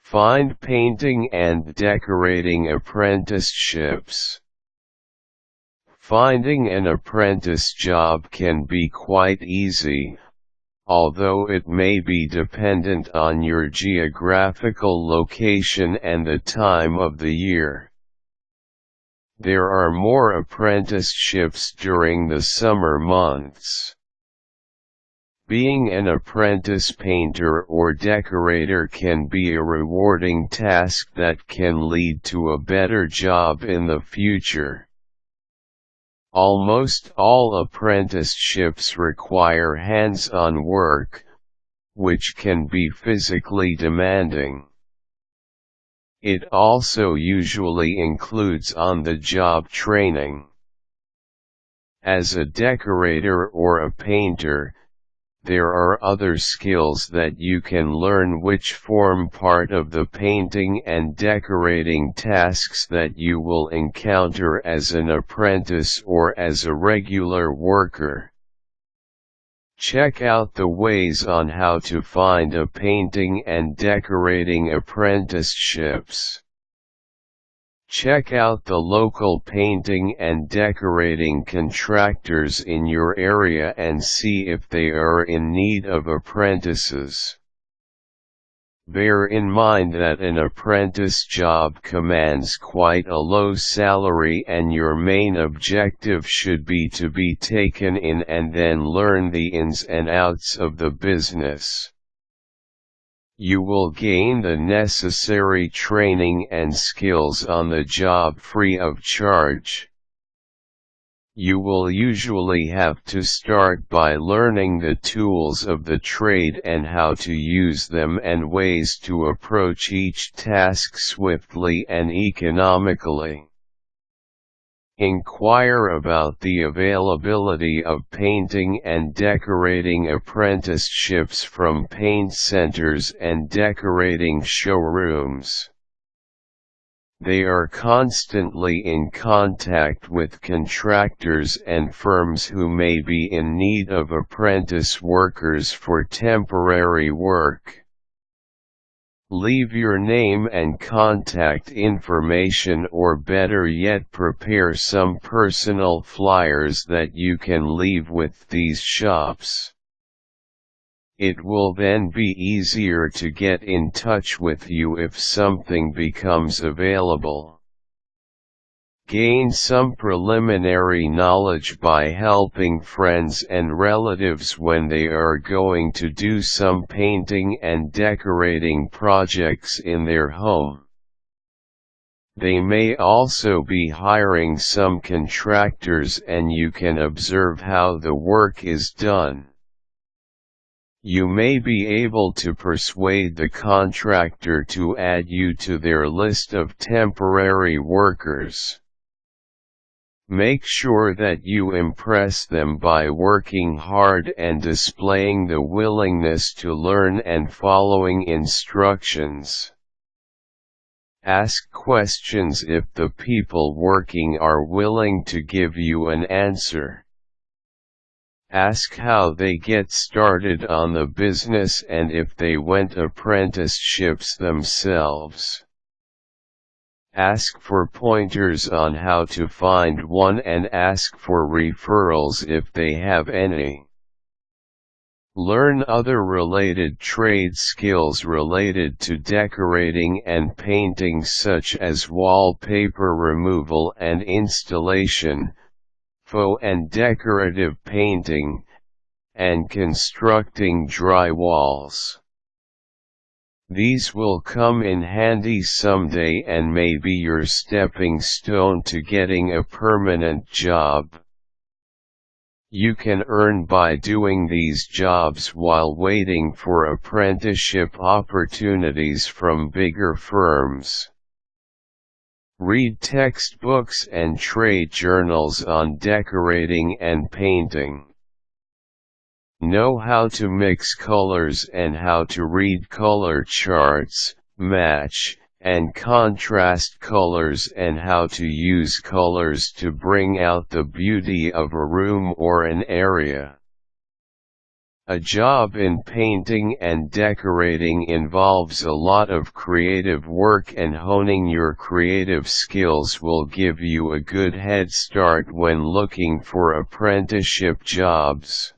Find painting and decorating apprenticeships. Finding an apprentice job can be quite easy, although it may be dependent on your geographical location and the time of the year. There are more apprenticeships during the summer months. Being an apprentice painter or decorator can be a rewarding task that can lead to a better job in the future. Almost all apprenticeships require hands-on work, which can be physically demanding. It also usually includes on-the-job training. As a decorator or a painter, there are other skills that you can learn which form part of the painting and decorating tasks that you will encounter as an apprentice or as a regular worker. Check out the ways on how to find a painting and decorating apprenticeships. Check out the local painting and decorating contractors in your area and see if they are in need of apprentices. Bear in mind that an apprentice job commands quite a low salary, and your main objective should be to be taken in and then learn the ins and outs of the business. You will gain the necessary training and skills on the job free of charge. You will usually have to start by learning the tools of the trade and how to use them and ways to approach each task swiftly and economically. Inquire about the availability of painting and decorating apprenticeships from paint centers and decorating showrooms. They are constantly in contact with contractors and firms who may be in need of apprentice workers for temporary work. Leave your name and contact information, or better yet, prepare some personal flyers that you can leave with these shops. It will then be easier to get in touch with you if something becomes available. Gain some preliminary knowledge by helping friends and relatives when they are going to do some painting and decorating projects in their home. They may also be hiring some contractors, and you can observe how the work is done. You may be able to persuade the contractor to add you to their list of temporary workers. Make sure that you impress them by working hard and displaying the willingness to learn and following instructions. Ask questions if the people working are willing to give you an answer. Ask how they get started on the business and if they went apprenticeships themselves. Ask for pointers on how to find one and ask for referrals if they have any. Learn other related trade skills related to decorating and painting, such as wallpaper removal and installation, faux and decorative painting, and constructing drywalls. These will come in handy someday and may be your stepping stone to getting a permanent job. You can earn by doing these jobs while waiting for apprenticeship opportunities from bigger firms. Read textbooks and trade journals on decorating and painting. Know how to mix colors and how to read color charts, match and contrast colors, and how to use colors to bring out the beauty of a room or an area. A job in painting and decorating involves a lot of creative work, and honing your creative skills will give you a good head start when looking for apprenticeship jobs.